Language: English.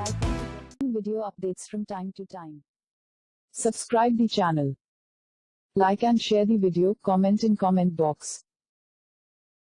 icon to get video updates from time to time. Subscribe the channel. Like and share the video, comment in comment box.